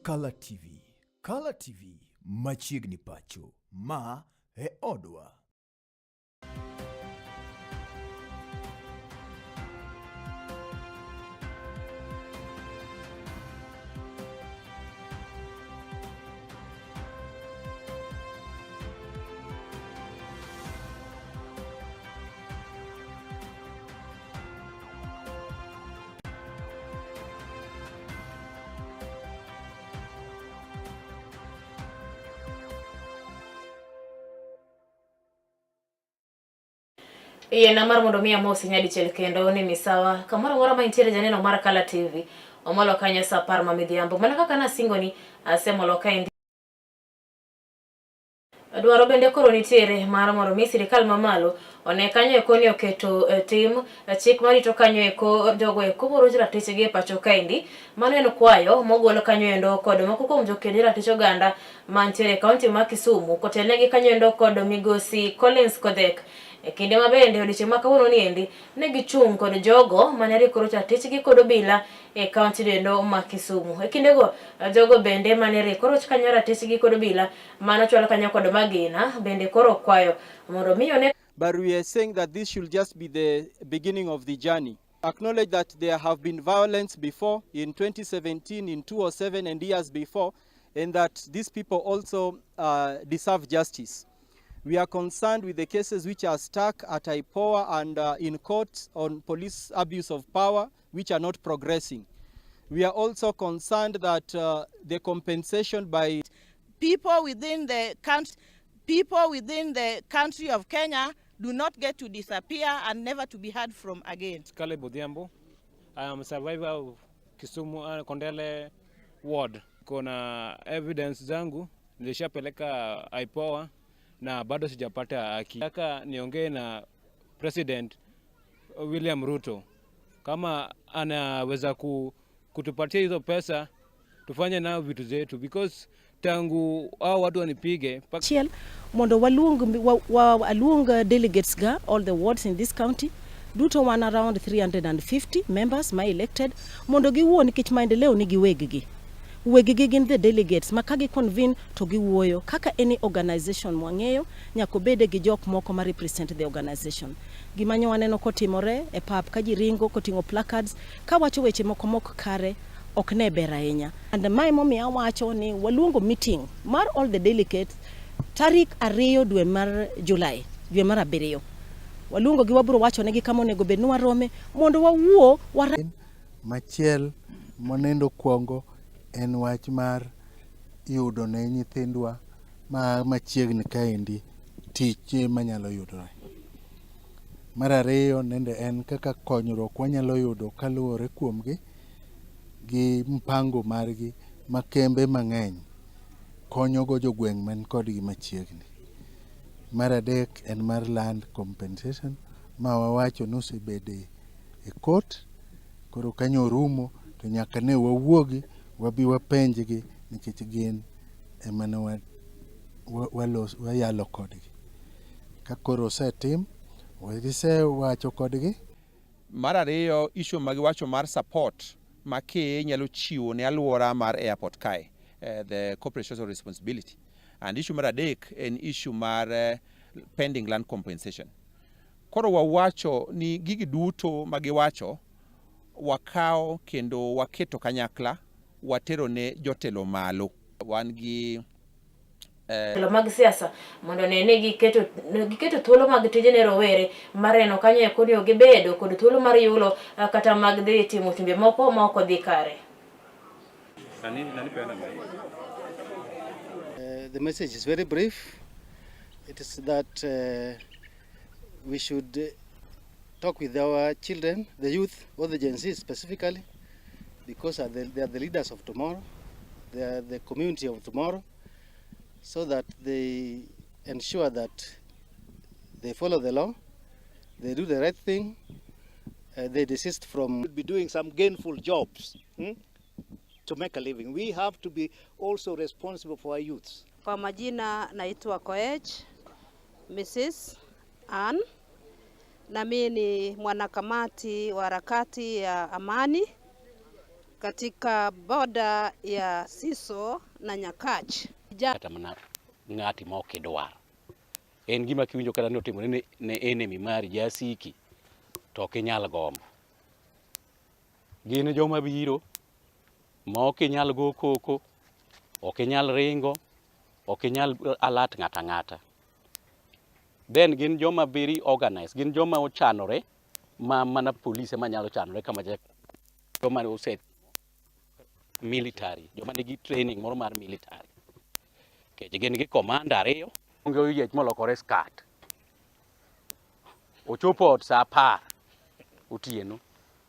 Color TV. Color TV machiegni pacho. Ma e odwa. Iye namar mondo mi amosi nyadi chel kendo ni misawa kamoro moro ma intiere janeno mar Color TV omolo kanyo sa 10 ma midhiambo mana kaka nasingo ni asemolo ka indi dwaro bende koro nitiere mar mondo mi sirikal mamalo one kanyo eko ni oketo tim chik marito kanyo eko jogo eko moro ratich gi e pacho kaendi. Mano en kwayo mogolo kanyo endo kod moko kuom jokedi ratich oganda mantiere kaunti ma Kisumu kotelnegi kanyo endo kod migosi Collins Kodhek e kinde mabende odiochieng' ma kawuono ni endi ne gichung' kod jogo mane koro ratich gi kod obila e kaunti dendo ma Kisumu. E kindego jogo bende mane koro kanyo ratich gi kod obila mano chwalo kanyo kod magina bende koro kwayo mondo miyo ne. But we are saying that this should just be the beginning of the journey. Acknowledge that there have been violence before in 2017, in 2007 and years before, and that these people also deserve justice. We are concerned with the cases which are stuck at IPOA and in court on police abuse of power, which are not progressing. We are also concerned that the compensation by people within the country of Kenya do not get to disappear and never to be heard from again. Caleb Odhiambo. I am a survivor of Kisumu Kondele ward. Kuna evidence zangu nilishapeleka IPOA na bado sijapata haki. Nataka niongee na President William Ruto kama anaweza kutupatia hizo pesa tufanye nao vitu zetu, because tangu hao watu wanipige Chiel mondo waluong delegates ga all the wards in this county duto one around 350 members my elected mondo giwuo nikech maendeleo ni giweggi gin the delegates makagi convene to giwuoyo kaka any organization mwang'eyo nyako bede gi jok moko ma represent the organization. Gimanyo waneno kotimore e pap ka jiringo kotingo placards ka wacho weche moko kare ok ne ber ahinya. And my mommy awacho ni waluongo meeting mar all the delegates tarik 2 dwe mar Julai, dwe mar 7. Waluongo gi wabro wacho negi kama onego bed ni warome mondo wawuo machiel monendo kuongo en wach mar yudo ne nyithindwa machiegni kaendi tich manyalo yudore. Mar ariyo nende en kaka konyruok wanyalo yudo kaluwore kuomgi gi mpango margi makembe mang'eny konyogo jogweng' man kodgi machiegni. Mar adek en mar land compensation ma wawacho nosebede e court, koro kanyo orumo to nyaka ne wawuogi wabi wapenjgi nikech gin emane wayalo kodgi. Ka koro osetim wacho kodgi. Mar ariyo issue magiwacho mar support ma KA nyalo chiwo ne alwora mar airport kae, the corporate social responsibility. And issue mar adek en issue mar pending land compensation. Koro wawacho ni gigi duto magiwacho wakao kendo waketo kanyakla watero ne jotelo malo. Wan gi telo mag siasa mondo ne giketo thuolo mag tije ne rowere mareno kanyo eko ni gibedo kod thuolo mar yulo kata mag dhi timo timbe moko ma ok odhi kare. The message is very brief. It is that we should talk with our children, the youth, or the Gen Z specifically, because they are the leaders of tomorrow. They are the community of tomorrow, so that they ensure that they follow the law, they do the right thing, they desist from be doing some gainful jobs to make a living. We have to be also responsible for our youths. Kwa majina naitwa Koech Mrs. Ann, na mimi ni mwanakamati wa harakati ya amani katika boda ya Siso na Nyakach. Kata mana ng'ati ma ok idwar. En gima kiwinjo kata ni otimore ne enemy mari jasiki to ok inyal gombo. Gin joma biro ma ok inyal go koko, ok inyal ringo, ok inyal alat ng'ata ng'ata. Then gin joma very organized, gin joma ochanore ma mana polise manyalo chanore kama joma oset military, joma nigi training moro mar military. Kech gin gi commander ariyo, onge oyiech molokore skat. Ochopo ot sa 10 otieno.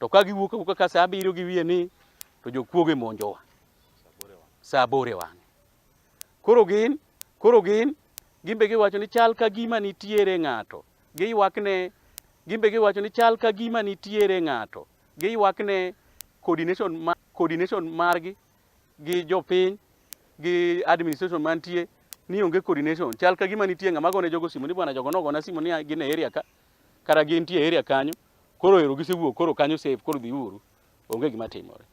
To ka giwuok ka sa 7 giwie ni to jokuoge monjowa. Sa 8 wang'e. Koro gin gimbe giwacho ni chal ka gima nitiere ng'ato. Gimbe giwacho ni chal ka gima nitiere ng'ato. Giywakne coordination margi gi jopiny gi administration mantie ni onge coordination. Chal ka gima nitie ng'ama gone jogo simu ni bwana jogo nogona simu ni gin e area ka kara gintie area kanyo. Koro ero gisewuok, koro kanyo safe, koro dhi uru. Onge gima timore.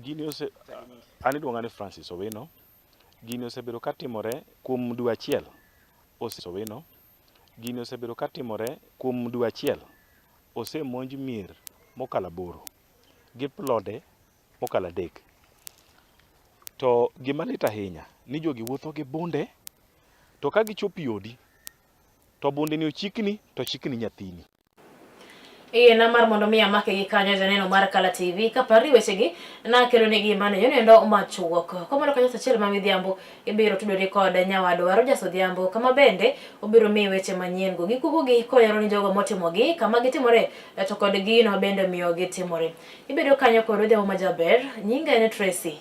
Gini an iluonga ni Francis Owino. Gini osebedo katimore kuom dwe achiel. Gini osebedo katimore kuom dwe achiel. Osemonj mier mokalo 8 gi plode mokalo 3. To gima lit ahinya ni jogi wuotho gi bunde, to ka gichopo yodi to bunde ni ochikni to chikni nyathini. Na mar mondo mi amake gi kanyo janeno mar Kala TV kapari wechegi na kelo negi mane yonendo machuok. Komono kanyo sachiel ma midhiambo ibiro tudore kod nyawadwa Rogers Odhiambo kama bende obiro mi weche manyien go gikugi koyaro ni jogo motimogi kama gitimore to kod gino bende miyo gitimore. Ibiro kanyo kod Odhiambo majaber, nyinga en Tracy.